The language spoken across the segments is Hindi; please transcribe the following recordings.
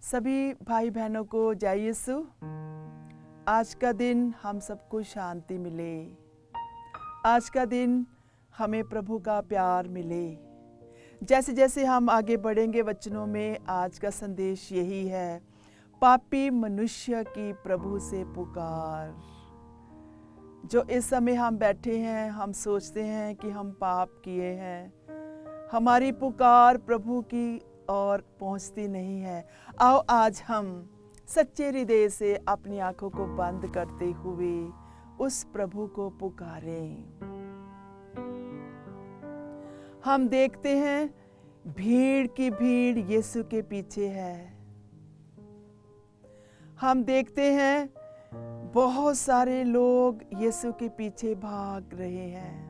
सभी भाई बहनों को जय यीशु। आज का दिन हम सबको शांति मिले। आज का दिन हमें प्रभु का प्यार मिले। जैसे जैसे हम आगे बढ़ेंगे वचनों में, आज का संदेश यही है, पापी मनुष्य की प्रभु से पुकार। जो इस समय हम बैठे हैं, हम सोचते हैं कि हम पाप किए हैं, हमारी पुकार प्रभु की और पहुंचती नहीं है। आओ आज हम सच्चे हृदय से अपनी आंखों को बंद करते हुए उस प्रभु को पुकारें। हम देखते हैं भीड़ की भीड़ यीशु के पीछे है। हम देखते हैं बहुत सारे लोग यीशु के पीछे भाग रहे हैं,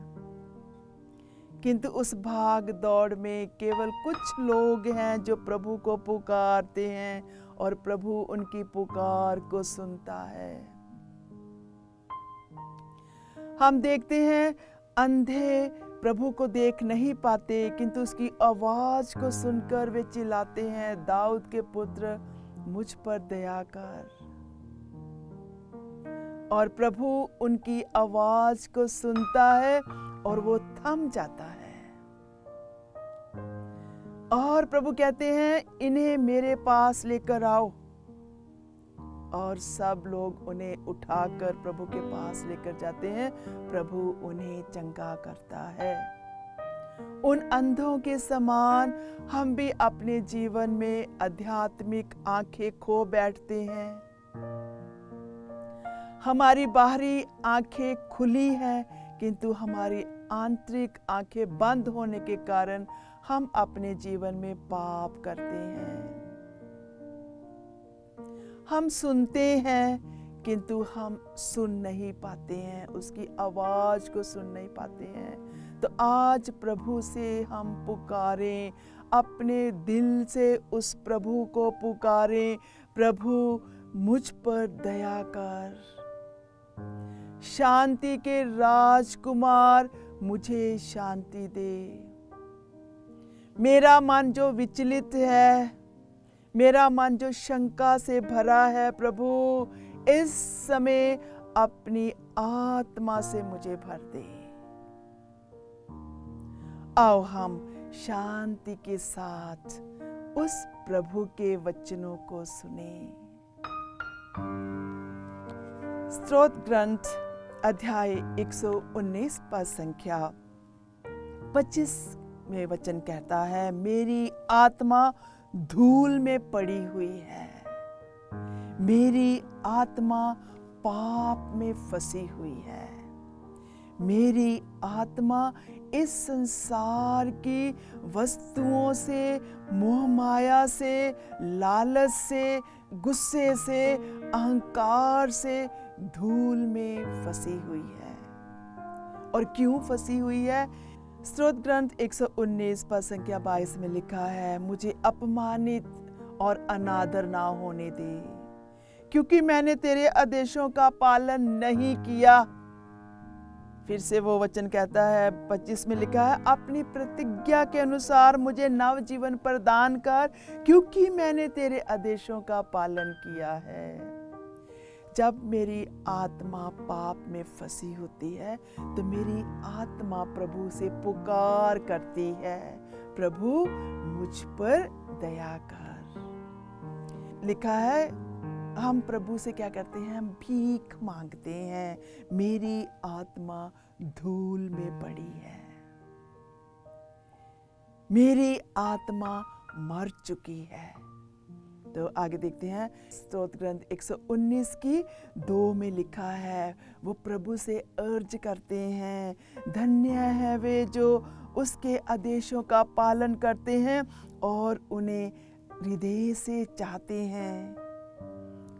किंतु उस भाग दौड़ में केवल कुछ लोग हैं जो प्रभु को पुकारते हैं और प्रभु उनकी पुकार को सुनता है। हम देखते हैं अंधे प्रभु को देख नहीं पाते, किंतु उसकी आवाज को सुनकर वे चिल्लाते हैं, दाऊद के पुत्र मुझ पर दया कर। और प्रभु उनकी आवाज को सुनता है और वो थम जाता है। और प्रभु कहते हैं, इन्हें मेरे पास लेकर आओ। और सब लोग उन्हें उठाकर प्रभु के पास लेकर जाते हैं। प्रभु उन्हें चंगा करता है। उन अंधों के समान हम भी अपने जीवन में आध्यात्मिक आंखें खो बैठते हैं। हमारी बाहरी आंखें खुली हैं, किंतु हमारी आंतरिक आंखें बंद होने के कारण हम अपने जीवन में पाप करते हैं। हम सुनते हैं, किंतु हम सुन नहीं पाते हैं, उसकी आवाज को सुन नहीं पाते हैं। तो आज प्रभु से हम पुकारें, अपने दिल से उस प्रभु को पुकारें, प्रभु मुझ पर दया कर। शांति के राजकुमार मुझे शांति दे। मेरा मन जो विचलित है, मेरा मन जो शंका से भरा है, प्रभु इस समय अपनी आत्मा से मुझे भर दे। आओ हम शांति के साथ उस प्रभु के वचनों को सुने। स्तोत्र ग्रंथ अध्याय 119 पद संख्या 25 में वचन कहता है, मेरी आत्मा धूल में पड़ी हुई है, मेरी आत्मा पाप में फंसी हुई है, मेरी आत्मा इस संसार की वस्तुओं से, मोह माया से, लालच से, गुस्से से, अहंकार से धूल में फंसी हुई है। और क्यों फंसी हुई है? स्तोत्र ग्रंथ 119 पद संख्या 22 में लिखा है, मुझे अपमानित और अनादर ना होने दे, क्योंकि मैंने तेरे आदेशों का पालन नहीं किया। फिर से वो वचन कहता है, 25 में लिखा है, अपनी प्रतिज्ञा के अनुसार मुझे नव जीवन प्रदान कर, क्योंकि मैंने तेरे आदेशों का पालन किया है। जब मेरी आत्मा पाप में फंसी होती है, तो मेरी आत्मा प्रभु से पुकार करती है, प्रभु मुझ पर दया कर। लिखा है, हम प्रभु से क्या करते हैं? हम भीख मांगते हैं। मेरी आत्मा धूल में पड़ी है, मेरी आत्मा मर चुकी है। तो आगे देखते हैं, स्तोत्र ग्रंथ 119 की 2 में लिखा है, वो प्रभु से अर्ज करते हैं, धन्य है वे जो उसके आदेशों का पालन करते हैं और उन्हें हृदय से चाहते हैं,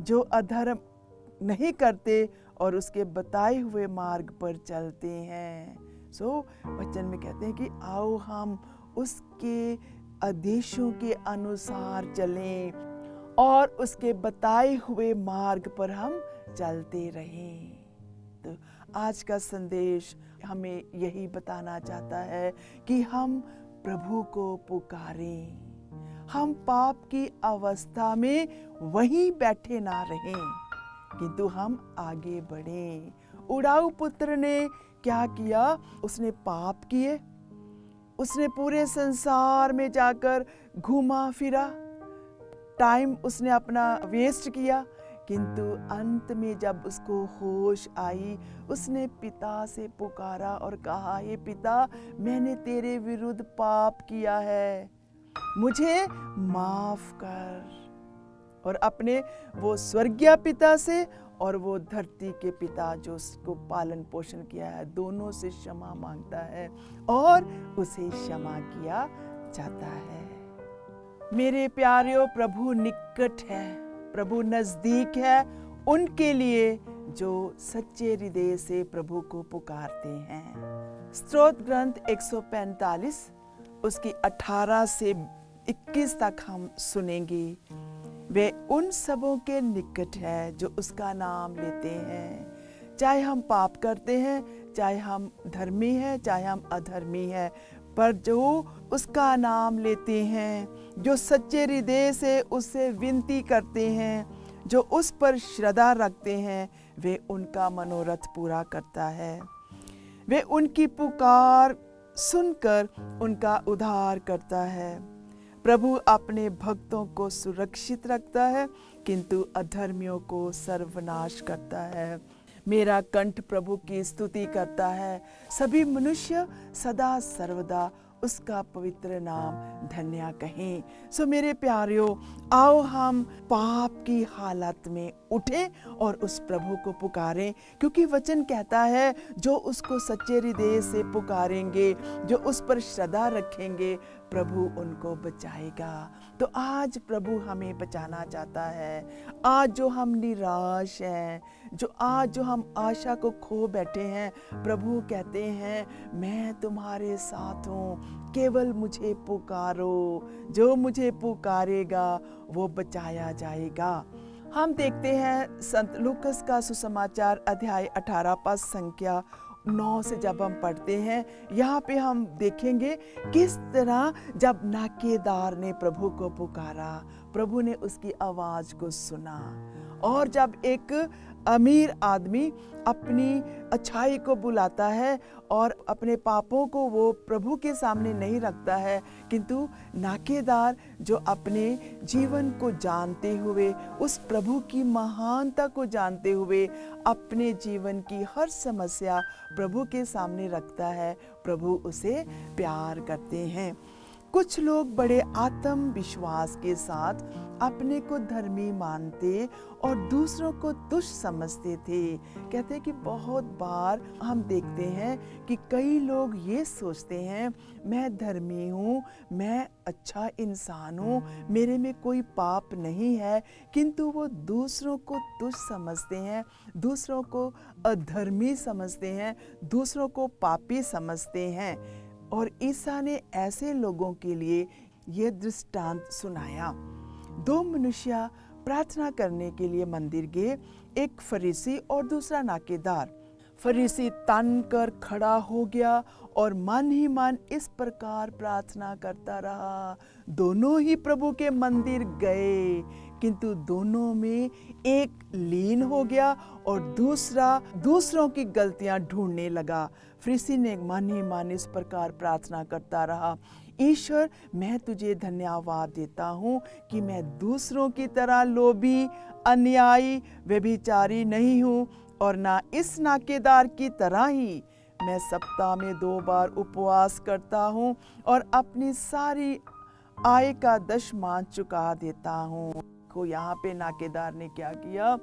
जो अधर्म नहीं करते और उसके बताए हुए मार्ग पर चलते हैं। वचन में कहते हैं कि आओ हम उसके आदेशों के अनुसार चलें और उसके बताए हुए मार्ग पर हम चलते रहें। तो आज का संदेश हमें यही बताना चाहता है कि हम प्रभु को पुकारें, हम पाप की अवस्था में वहीं बैठे ना रहें, किंतु हम आगे बढ़ें। उड़ाऊ पुत्र ने क्या किया? उसने पाप किए, उसने पूरे संसार में जाकर घूमा फिरा, टाइम उसने अपना वेस्ट किया, किंतु अंत में जब उसको होश आई, उसने पिता से पुकारा और कहा, हे पिता, मैंने तेरे विरुद्ध पाप किया है, मुझे माफ कर। और अपने वो स्वर्गीय पिता से और वो धरती के पिता जो उसको पालन पोषण किया है, दोनों से क्षमा मांगता है और उसे क्षमा किया जाता है। मेरे प्यारे, प्रभु निकट है, प्रभु नजदीक है उनके लिए जो सच्चे हृदय से प्रभु को पुकारते हैं। स्तोत्र ग्रंथ 145 उसकी 18 से 21 तक हम सुनेंगे। वे उन सबों के निकट है जो उसका नाम लेते हैं, चाहे हम पाप करते हैं, चाहे हम धर्मी हैं, चाहे हम अधर्मी हैं, पर जो उसका नाम लेते हैं, जो सच्चे हृदय से उससे विनती करते हैं, जो उस पर श्रद्धा रखते हैं, वे उनका मनोरथ पूरा करता है। वे उनकी पुकार सुनकर उनका उद्धार करता है। प्रभु अपने भक्तों को सुरक्षित रखता है, किंतु अधर्मियों को सर्वनाश करता है। मेरा कंठ प्रभु की स्तुति करता है, सभी मनुष्य सदा सर्वदा उसका पवित्र नाम धन्य कहें। सो मेरे प्यारियों, आओ हम पाप की हालत में उठें और उस प्रभु को पुकारें, क्योंकि वचन कहता है जो उसको सच्चे हृदय से पुकारेंगे, जो उस पर श्रद्धा रखेंगे, प्रभु उनको बचाएगा। तो आज प्रभु हमें बचाना चाहता है। आज जो हम निराश हैं, आज जो हम आशा को खो बैठे हैं, प्रभु कहते हैं मैं तुम्हारे साथ हूँ, केवल मुझे पुकारो, जो मुझे पुकारेगा वो बचाया जाएगा। हम देखते हैं संत लूकस का सुसमाचार अध्याय 18 पद संख्या 9 से जब हम पढ़ते हैं, यहाँ पे हम देखेंगे किस तरह जब नाकेदार ने प्रभु को पुकारा, प्रभु ने उसकी आवाज को सुना। और जब एक अमीर आदमी अपनी अच्छाई को बुलाता है और अपने पापों को वो प्रभु के सामने नहीं रखता है, किंतु नाकेदार जो अपने जीवन को जानते हुए, उस प्रभु की महानता को जानते हुए अपने जीवन की हर समस्या प्रभु के सामने रखता है, प्रभु उसे प्यार करते हैं। कुछ लोग बड़े आत्मविश्वास के साथ अपने को धर्मी मानते और दूसरों को तुच्छ समझते थे। कहते हैं कि बहुत बार हम देखते हैं कि कई लोग ये सोचते हैं मैं धर्मी हूँ, मैं अच्छा इंसान हूँ, मेरे में कोई पाप नहीं है, किंतु वो दूसरों को तुच्छ समझते हैं, दूसरों को अधर्मी समझते हैं, दूसरों को पापी समझते हैं। और ईसा ने ऐसे लोगों के लिए यह दृष्टांत सुनाया। दो मनुष्य प्रार्थना करने के लिए मंदिर गए, एक फरीसी और दूसरा नाकेदार। फरीसी तन कर खड़ा हो गया और मन ही मन इस प्रकार प्रार्थना करता रहा। दोनों ही प्रभु के मंदिर गए, किंतु दोनों में एक लीन हो गया और दूसरा दूसरों की गलतियां ढूंढने लगा। फरीसी ने मन ही मन इस प्रकार प्रार्थना करता रहा, ईश्वर मैं तुझे धन्यवाद देता हूँ कि मैं दूसरों की तरह लोभी, अन्यायी, व्यभिचारी नहीं हूँ, और ना इस नाकेदार की तरह ही मैं सप्ताह में 2 बार उपवास करता हूँ और अपनी सारी आय का दशमांश चुका देता हूँ। को यहाँ पे नाकेदार ने क्या किया?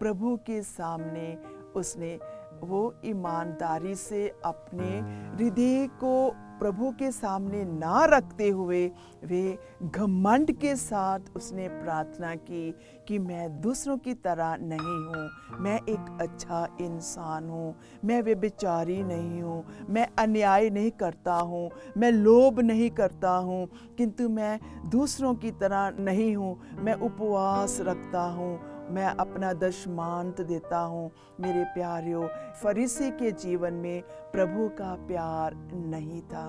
प्रभु के सामने उसने वो ईमानदारी से अपने हृदय को प्रभु के सामने ना रखते हुए वे घमंड के साथ उसने प्रार्थना की कि मैं दूसरों की तरह नहीं हूँ, मैं एक अच्छा इंसान हूँ, मैं व्यभिचारी नहीं हूँ, मैं अन्याय नहीं करता हूँ, मैं लोभ नहीं करता हूँ, किंतु मैं दूसरों की तरह नहीं हूँ, मैं उपवास रखता हूँ, मैं अपना दशमांश देता हूँ। मेरे प्यारियों, फरीसी के जीवन में प्रभु का प्यार नहीं था।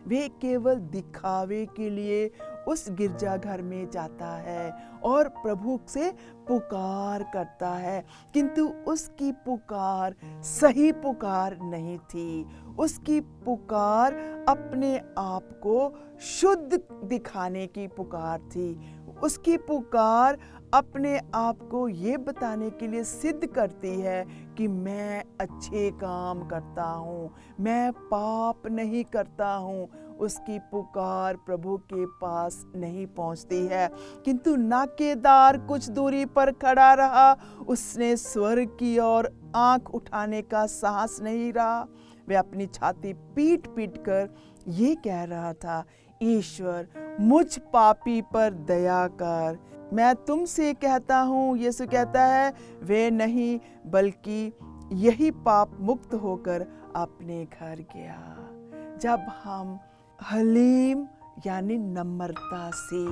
वे केवल दिखावे के लिए उस गिरजाघर में जाता है और प्रभु से पुकार करता है, किंतु उसकी पुकार सही पुकार नहीं थी। उसकी पुकार अपने आप को शुद्ध दिखाने की पुकार थी। उसकी पुकार अपने आप को ये बताने के लिए सिद्ध करती है कि मैं अच्छे काम करता हूँ, मैं पाप नहीं करता हूँ। उसकी पुकार प्रभु के पास नहीं पहुँचती है, किंतु नाकेदार कुछ दूरी पर खड़ा रहा। उसने स्वर्ग की ओर आंख उठाने का साहस नहीं रहा। वह अपनी छाती पीट पीट कर ये कह रहा था, ईश्वर मुझ पापी पर दया कर। मैं तुमसे कहता हूँ, यीशु कहता है, वे नहीं बल्कि यही पाप मुक्त होकर अपने घर गया। जब हम हलीम यानी नम्रता से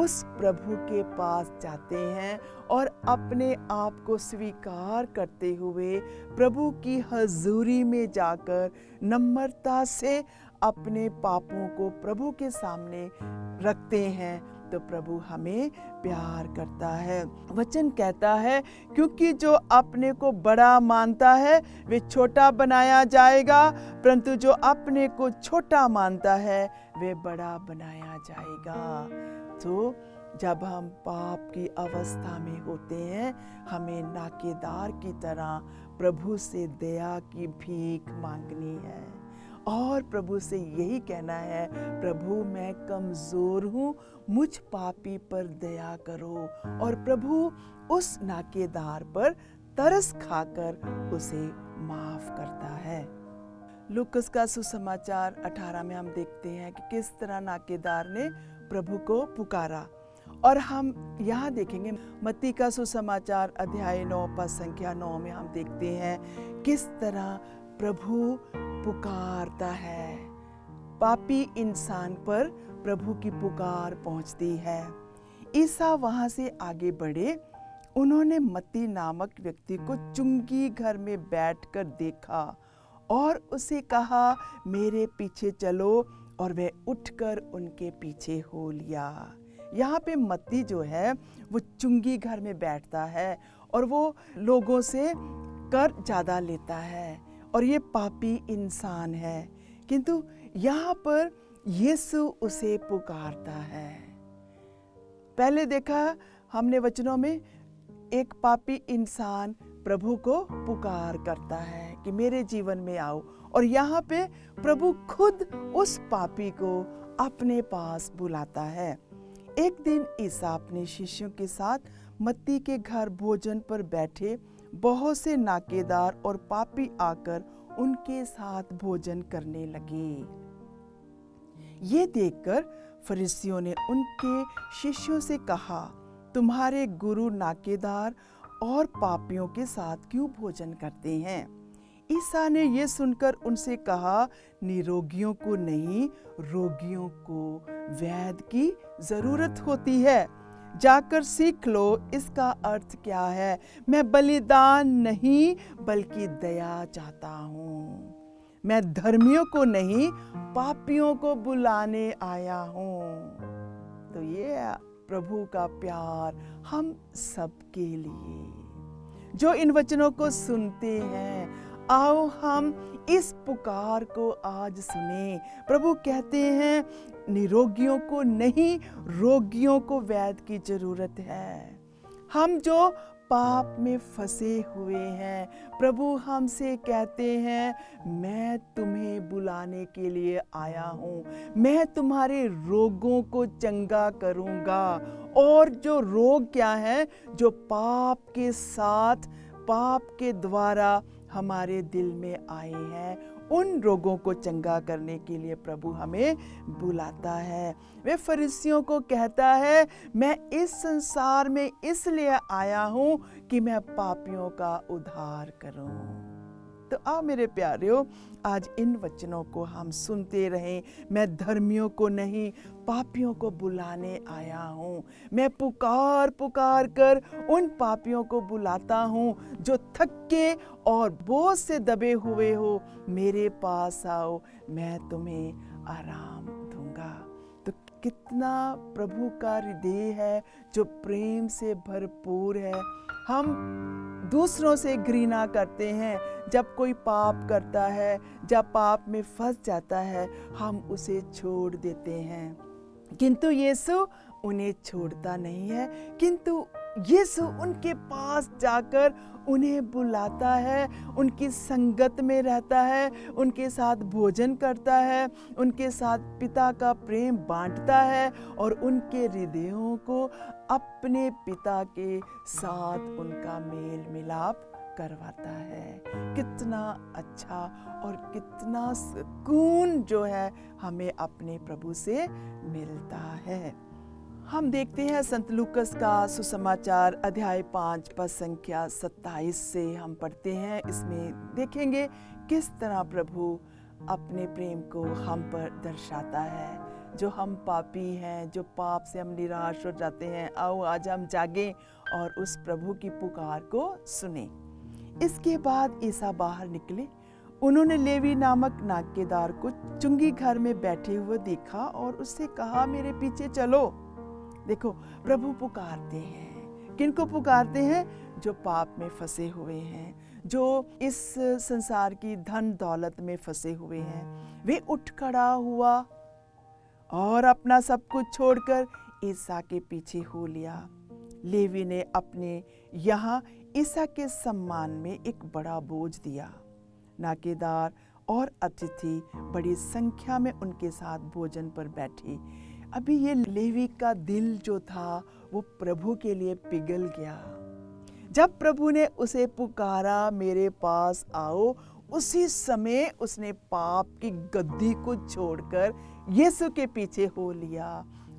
उस प्रभु के पास जाते हैं और अपने आप को स्वीकार करते हुए प्रभु की हजूरी में जाकर नम्रता से अपने पापों को प्रभु के सामने रखते हैं, तो प्रभु हमें प्यार करता है। वचन कहता है, क्योंकि जो अपने को बड़ा मानता है वे छोटा बनाया जाएगा, परंतु जो अपने को छोटा मानता है वे बड़ा बनाया जाएगा। तो जब हम पाप की अवस्था में होते हैं, हमें नाकेदार की तरह प्रभु से दया की भीख मांगनी है और प्रभु से यही कहना है, प्रभु मैं कमज़ोर हूँ, मुझ पापी पर दया करो। और प्रभु उस नाकेदार पर तरस खाकर उसे माफ करता है। लूकस का सुसमाचार 18 में हम देखते हैं कि किस तरह नाकेदार ने प्रभु को पुकारा। और हम यहाँ देखेंगे मत्ती का सुसमाचार अध्याय 9 पद संख्या 9 में हम देखते हैं किस तरह प्रभु पुकारता है। पापी इंसान पर प्रभु की पुकार पहुंचती है। ईसा वहां से आगे बढ़े। उन्होंने मत्ती नामक व्यक्ति को चुंगी घर में बैठकर देखा और उसे कहा, मेरे पीछे चलो, और वह उठकर उनके पीछे हो लिया। यहाँ पे मत्ती जो है वो चुंगी घर में बैठता है और वो लोगों से कर ज़्यादा लेता है और ये पापी इंसान है, किंतु यहाँ पर यीशु उसे पुकारता है। पहले देखा हमने वचनों में, एक पापी इंसान प्रभु को पुकार करता है कि मेरे जीवन में आओ, और यहाँ पे प्रभु खुद उस पापी को अपने पास बुलाता है। एक दिन ईसा अपने शिष्यों के साथ मत्ती के घर भोजन पर बैठे। बहुत से नाकेदार और पापी आकर उनके साथ भोजन करने लगे। ये देखकर फरीसियों ने उनके शिष्यों से कहा, तुम्हारे गुरु नाकेदार और पापियों के साथ क्यों भोजन करते हैं? ईसा ने ये सुनकर उनसे कहा, निरोगियों को नहीं, रोगियों को वैद्य की जरूरत होती है। जाकर सीख लो इसका अर्थ क्या है। मैं बलिदान नहीं बल्कि दया चाहता हूँ। मैं धर्मियों को नहीं पापियों को बुलाने आया हूँ। तो ये प्रभु का प्यार हम सबके लिए। जो इन वचनों को सुनते हैं, आओ हम इस पुकार को आज सुने। प्रभु कहते हैं, निरोगियों को नहीं, रोगियों को वैद्य की जरूरत है। हम जो पाप में फंसे हुए हैं, प्रभु हमसे कहते हैं, मैं तुम्हें बुलाने के लिए आया हूँ। मैं तुम्हारे रोगों को चंगा करूँगा। और जो रोग क्या है, जो पाप के साथ, पाप के द्वारा हमारे दिल में आए हैं, उन रोगों को चंगा करने के लिए प्रभु हमें बुलाता है। वे फरीसियों को कहता है, मैं इस संसार में इसलिए आया हूँ कि मैं पापियों का उद्धार करूँ। तो आओ मेरे प्यारेओ, आज इन वचनों को हम सुनते रहें। मैं धर्मियों को नहीं, पापियों को बुलाने आया हूँ। मैं पुकार पुकार कर उन पापियों को बुलाता हूँ जो थके और बोझ से दबे हुए हो। मेरे पास आओ, मैं तुम्हें आराम दूंगा। तो कितना प्रभु का हृदय है जो प्रेम से भरपूर है। हम दूसरों से घृणा करते हैं। जब कोई पाप करता है, जब पाप में फंस जाता है, हम उसे छोड़ देते हैं, किंतु यीशु उन्हें छोड़ता नहीं है। किंतु यीशु उनके पास जाकर उन्हें बुलाता है, उनकी संगत में रहता है, उनके साथ भोजन करता है, उनके साथ पिता का प्रेम बांटता है और उनके हृदयों को अपने पिता के साथ उनका मेल मिलाप करवाता है। कितना अच्छा और कितना सुकून जो है हमें अपने प्रभु से मिलता है। हम देखते हैं संत लूकस का सुसमाचार अध्याय 5 पद संख्या 27 से हम पढ़ते हैं। इसमें देखेंगे किस तरह प्रभु अपने प्रेम को हम पर दर्शाता है। जो हम पापी हैं, जो पाप से हम निराश हो जाते हैं, आओ आज हम जागें और उस प्रभु की पुकार को सुने। इसके बाद ईसा बाहर निकले। उन्होंने लेवी नामक नाकेदार को चुंगी घर में बैठे हुए देखा और उससे कहा, मेरे पीछे चलो। देखो, प्रभु पुकारते हैं। किनको पुकारते हैं? जो पाप में फंसे हुए हैं, जो इस संसार की धन दौलत में फंसे हुए हैं। वे उठ खड़ा हुआ और अपना सब कुछ छोड़कर ईसा के पीछे हो लिया। लेवी ने अपने यहाँ ईसा के सम्मान में एक बड़ा बोझ दिया। नाकेदार और अतिथि बड़ी संख्या में उनके साथ भोजन पर बैठे। अभी ये लेवी का दिल जो था वो प्रभु के लिए पिघल गया। जब प्रभु ने उसे पुकारा, मेरे पास आओ, उसी समय उसने पाप की गद्दी को छोड़कर यीशु के पीछे हो लिया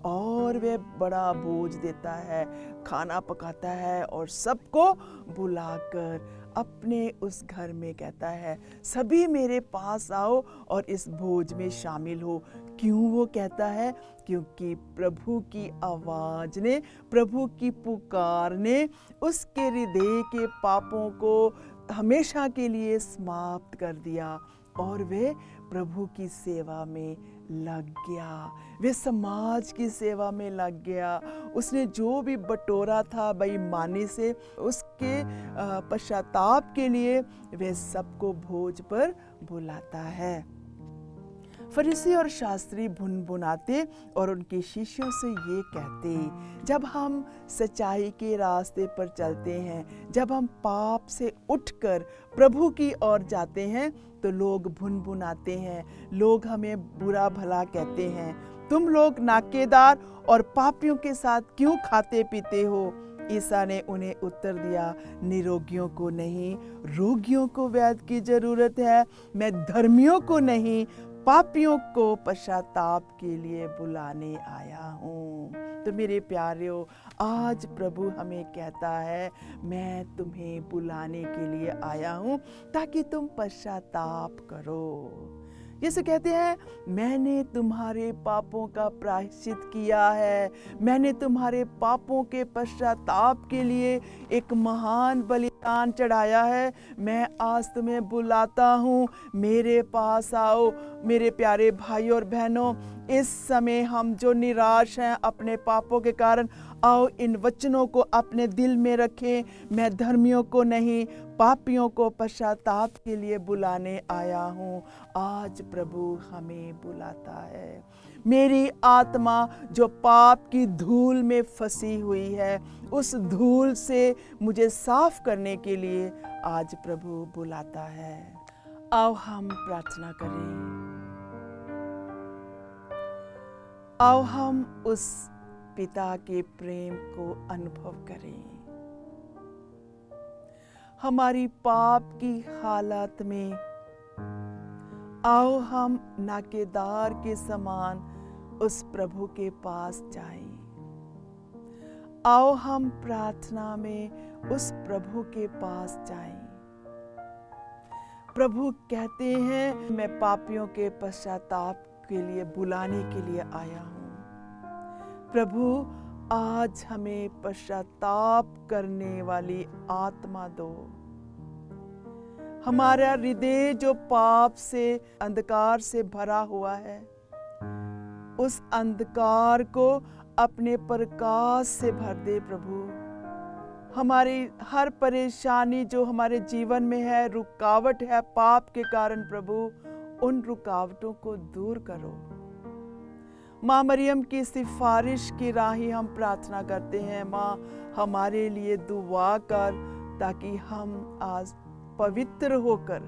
और वह बड़ा बोझ देता है, खाना पकाता है और सबको बुलाकर अपने उस घर में कहता है, सभी मेरे पास आओ और इस भोज में शामिल हो। क्यों वो कहता है? क्योंकि प्रभु की आवाज ने, प्रभु की पुकार ने उसके हृदय के पापों को हमेशा के लिए समाप्त कर दिया और वे प्रभु की सेवा में लग गया। वे समाज की सेवा में लग गया। उसने जो भी बटोरा था बेईमानी से, उसके पश्चाताप के लिए वे सबको भोज पर बुलाता है। फरीसी और शास्त्री भुनभुनाते और उनके शिष्यों से ये कहते, जब हम सच्चाई के रास्ते पर चलते हैं, जब हम पाप से उठकर प्रभु की ओर जाते हैं, तो लोग भुनभुनाते हैं, लोग हमें बुरा भला कहते हैं। तुम लोग नाकेदार और पापियों के साथ क्यों खाते पीते हो? ईसा ने उन्हें उत्तर दिया, निरोगियों को नहीं, रोगियों को वैद्य की जरूरत है। मैं धर्मियों को नहीं, पापियों को पश्चाताप के लिए बुलाने आया हूँ। तो मेरे प्यारियों, आज प्रभु हमें कहता है, मैं तुम्हें बुलाने के लिए आया हूँ ताकि तुम पश्चाताप करो। यीशु कहते हैं, मैंने तुम्हारे पापों का प्रायश्चित किया है, मैंने तुम्हारे पापों के पश्चाताप के लिए एक महान बलिदान चढ़ाया है। मैं आज तुम्हें बुलाता हूँ, मेरे पास आओ। मेरे प्यारे भाई और बहनों, इस समय हम जो निराश हैं अपने पापों के कारण, आओ इन वचनों को अपने दिल में रखें। मैं धर्मियों को नहीं, पापियों को पश्चाताप के लिए बुलाने आया हूँ। आज प्रभु हमें बुलाता है। मेरी आत्मा जो पाप की धूल में फंसी हुई है, उस धूल से मुझे साफ करने के लिए आज प्रभु बुलाता है। आओ हम प्रार्थना करें। आओ हम उस पिता के प्रेम को अनुभव करें। हमारी पाप की हालत में आओ हम नाकेदार के समान उस प्रभु के पास जाएं। आओ हम प्रार्थना में उस प्रभु के पास जाएं। प्रभु कहते हैं, मैं पापियों के पश्चाताप के लिए बुलाने के लिए आया हूँ। प्रभु आज हमें पश्चाताप करने वाली आत्मा दो। हमारा हृदय जो पाप से, अंधकार से भरा हुआ है, उस अंधकार को अपने प्रकाश से भर दे प्रभु। हमारी हर परेशानी जो हमारे जीवन में है, रुकावट है पाप के कारण प्रभु, उन रुकावटों को दूर करो। माँ मरियम की सिफारिश की राही हम प्रार्थना करते हैं। माँ, हमारे लिए दुआ कर ताकि हम आज पवित्र होकर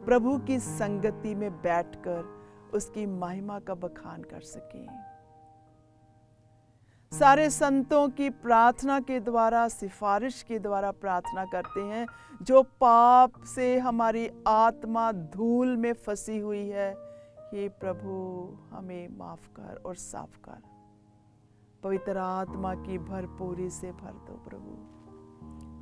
प्रभु की संगति में बैठकर उसकी महिमा का बखान कर सकें। सारे संतों की प्रार्थना के द्वारा, सिफारिश के द्वारा प्रार्थना करते हैं। जो पाप से हमारी आत्मा धूल में फंसी हुई है, हे प्रभु हमें माफ कर और साफ कर। पवित्र आत्मा की भरपूरी से भर दो प्रभु।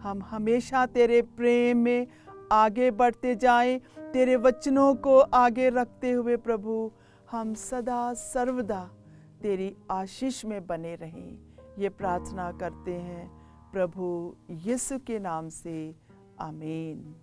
हम हमेशा तेरे प्रेम में आगे बढ़ते जाएं, तेरे वचनों को आगे रखते हुए प्रभु हम सदा सर्वदा तेरी आशीष में बने रहें। ये प्रार्थना करते हैं प्रभु यीशु के नाम से, आमीन।